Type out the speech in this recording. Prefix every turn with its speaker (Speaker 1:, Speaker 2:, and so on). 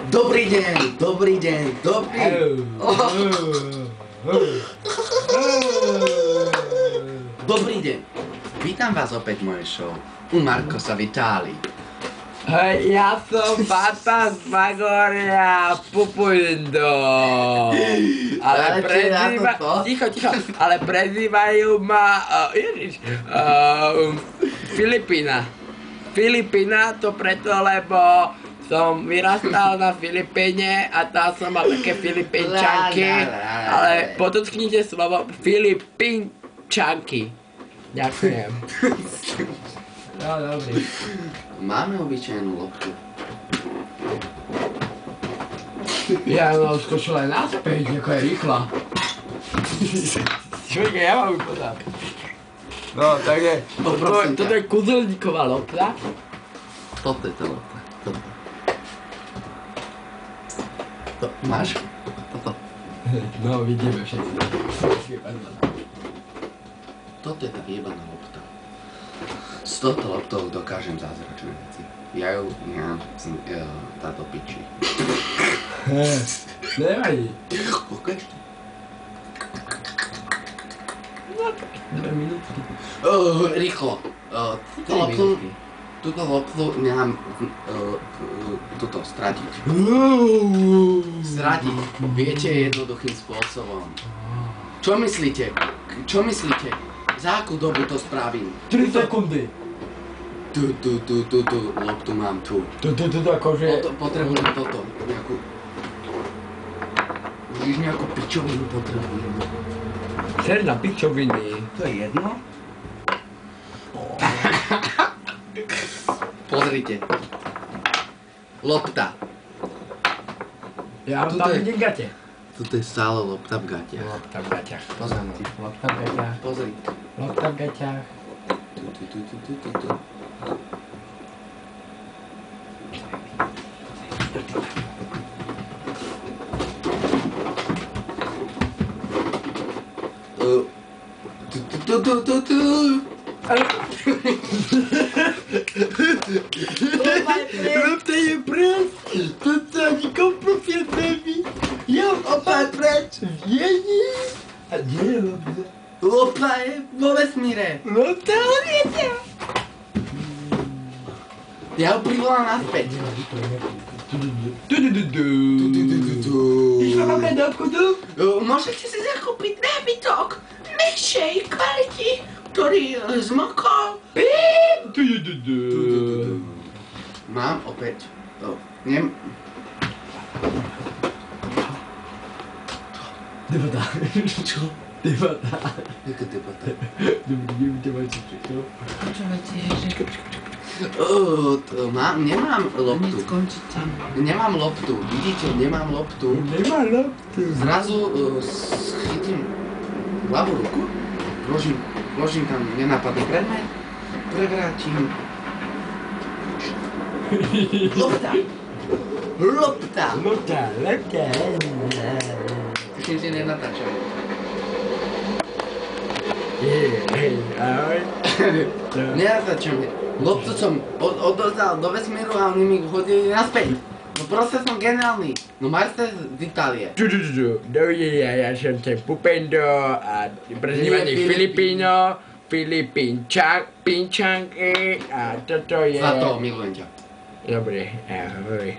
Speaker 1: Dobrý deň, dobrý deň, dobrý... Dobrý deň. Vítam vás opäť v mojej show. U Marcosa Vitali.
Speaker 2: Hej, ja som Fata z Magoria Pupulindo. Ale prezývajú ma, Filipína. Filipína to preto, lebo som vyrastal na Filipíne a tam som mal také Filipínčanky, ale podotknite slovo Filipínčanky. Ďakujem. No, dobrý.
Speaker 1: Máme obyčajnú loptu.
Speaker 2: Ja no, skočil aj naspäť, ako je rýchla. Čujke, ja mám podať. No, takže, toto je kúzelníková lopta.
Speaker 1: Toto je tá lopta. Toto. Máš? Toto.
Speaker 2: No, vidíme všetci.
Speaker 1: Toto je tá vyjebaná lopta. S touto loptou dokážem zázračné veci. Ja ju nechám táto piči.
Speaker 2: Nevadí.
Speaker 1: Ukážte.
Speaker 2: No, 2 minútky.
Speaker 1: Rýchlo. Túto loptu nechám toto stratiť. Stratiť. Viete jednoduchým spôsobom. Čo myslíte? Čo myslíte? Za akú dobu to spravím?
Speaker 2: 3 sekundy.
Speaker 1: Tu, loptu mám tu.
Speaker 2: Akože...
Speaker 1: Potrebujem toto, nejakú... Už nejakú pičovinu potrebujem.
Speaker 2: Ser na pičoviny.
Speaker 1: To je jedno? Pozrite. Lopta.
Speaker 2: Ja tam vidím gate.
Speaker 1: Toto je stále lopta v gatiach.
Speaker 2: Lopta v gaťach.
Speaker 1: Pozrite.
Speaker 2: Lopta v gaťach.
Speaker 1: Pozrite.
Speaker 2: Lopta v gaťach.
Speaker 1: Tu.
Speaker 2: Lopta je preč. Toto ani komprofiel neví. Ja opäť preč. Vieni. A kde je lopta?
Speaker 1: Lopta je vo vesmíre.
Speaker 2: Lopta odjete.
Speaker 1: Ja ho privolám naspäť.
Speaker 2: Išla vám do obchodu?
Speaker 1: Môžete si zakúpiť nábytok menšej kvality, ktorý zmokol. Mám opäť.
Speaker 2: Debata.
Speaker 1: Čo?
Speaker 2: Debata.
Speaker 1: Jaká debata?
Speaker 2: Nebudete mať čo všetko.
Speaker 1: Čo nemám loptu. Nemám loptu. Vidíte, nemám loptu.
Speaker 2: Nemá loptu.
Speaker 1: Zrazu chytím ľavú ruku, vložím tam nenápadný predmet, prevrátim. Lopta! Lopta!
Speaker 2: Lopta.
Speaker 1: Tuším si nenatáčam.
Speaker 2: Ahoj.
Speaker 1: Nenatáčam. Loptu som odozdal do vesmíru a oni mi hodili naspäť. No proste som geniálny. No majster z Itálie.
Speaker 2: Dobrý, ja som ten Pupendo a prezývaný Filipíno, Filipínčanky a toto je...
Speaker 1: Za to milujem ťa.
Speaker 2: Dobre, ahoj.